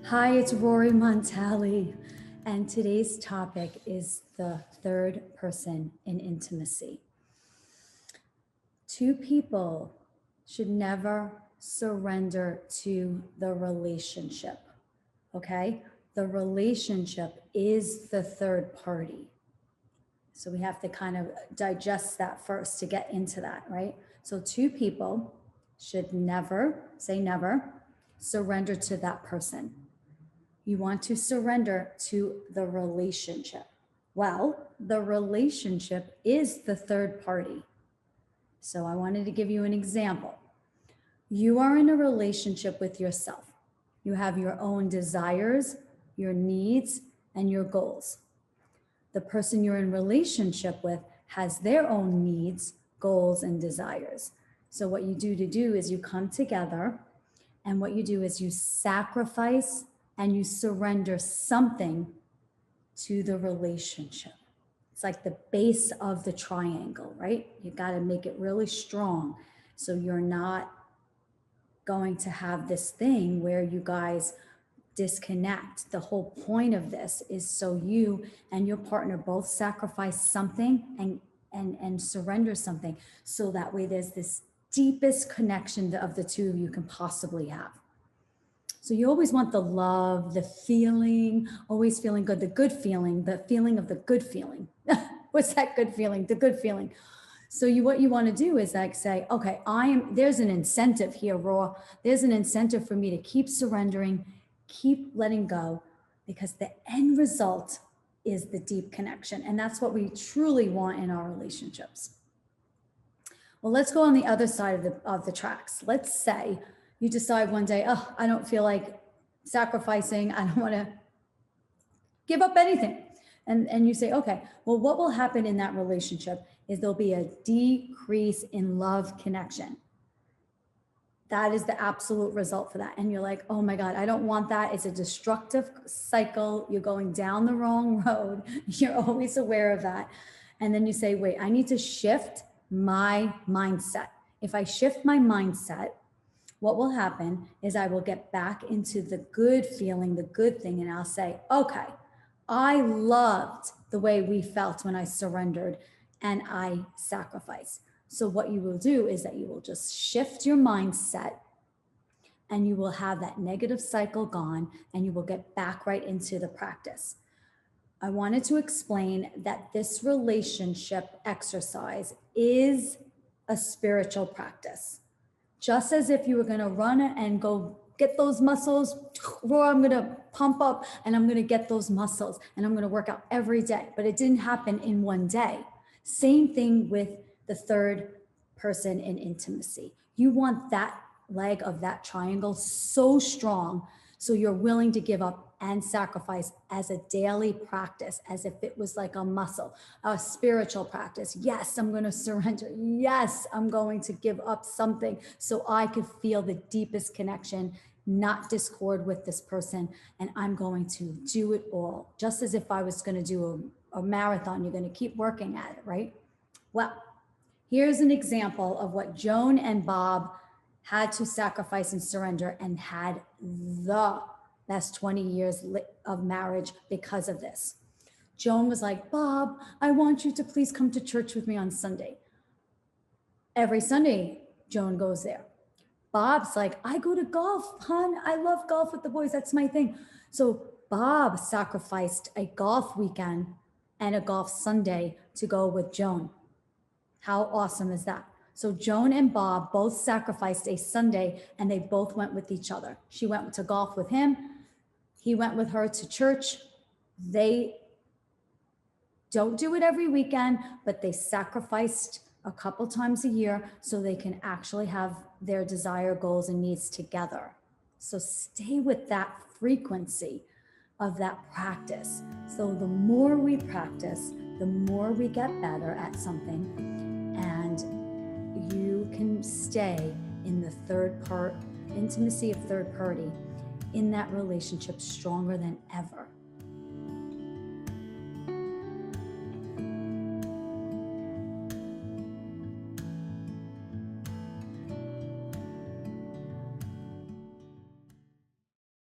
Hi, it's Rori Montali, and today's topic is the third person in intimacy. Two people should never surrender to the relationship, okay? The relationship is the third party. So we have to kind of digest that first to get into that, right? So two people should never, say never, surrender to that person. You want to surrender to the relationship. Well, the relationship is the third party. So I wanted to give you an example. You are in a relationship with yourself. You have your own desires, your needs, and your goals. The person you're in relationship with has their own needs, goals, and desires. So what you do is you come together, and what you do is you sacrifice and you surrender something to the relationship. It's like the base of the triangle, right? You got to make it really strong so you're not going to have this thing where you guys disconnect. The whole point of this is so you and your partner both sacrifice something and surrender something, so that way there's this deepest connection of the two of you can possibly have. So you always want the love, the feeling, always feeling good, the feeling of the good feeling. What's that good feeling? The good feeling. So what you want to do is like say, okay, there's an incentive here, Raw. There's an incentive for me to keep surrendering, keep letting go, because the end result is the deep connection. And that's what we truly want in our relationships. Well, let's go on the other side of the tracks. Let's say you decide one day, oh, I don't feel like sacrificing. I don't want to give up anything. And you say, okay, well, what will happen in that relationship is there'll be a decrease in love connection. That is the absolute result for that. And you're like, oh my God, I don't want that. It's a destructive cycle. You're going down the wrong road. You're always aware of that. And then you say, wait, I need to shift my mindset. If I shift my mindset, what will happen is I will get back into the good feeling, the good thing, and I'll say, okay, I loved the way we felt when I surrendered and I sacrificed. So what you will do is that you will just shift your mindset and you will have that negative cycle gone and you will get back right into the practice. I wanted to explain that this relationship exercise is a spiritual practice. Just as if you were going to run and go get those muscles, I'm going to pump up and I'm going to get those muscles and I'm going to work out every day. But it didn't happen in one day. Same thing with the third person in intimacy. You want that leg of that triangle so strong so you're willing to give up and sacrifice as a daily practice, as if it was like a muscle, a spiritual practice. Yes, I'm going to surrender. Yes, I'm going to give up something so I could feel the deepest connection, not discord with this person. And I'm going to do it all, just as if I was going to do a marathon. You're going to keep working at it, right? Well, here's an example of what Joan and Bob had to sacrifice and surrender and had the best 20 years of marriage because of this. Joan was like, Bob, I want you to please come to church with me on Sunday. Every Sunday, Joan goes there. Bob's like, I go to golf, hon. I love golf with the boys. That's my thing. So Bob sacrificed a golf weekend and a golf Sunday to go with Joan. How awesome is that? So Joan and Bob both sacrificed a Sunday and they both went with each other. She went to golf with him. He went with her to church. They don't do it every weekend, but they sacrificed a couple times a year so they can actually have their desire, goals, and needs together. So stay with that frequency of that practice. So the more we practice, the more we get better at something, and you can stay in the intimacy of third party in that relationship stronger than ever.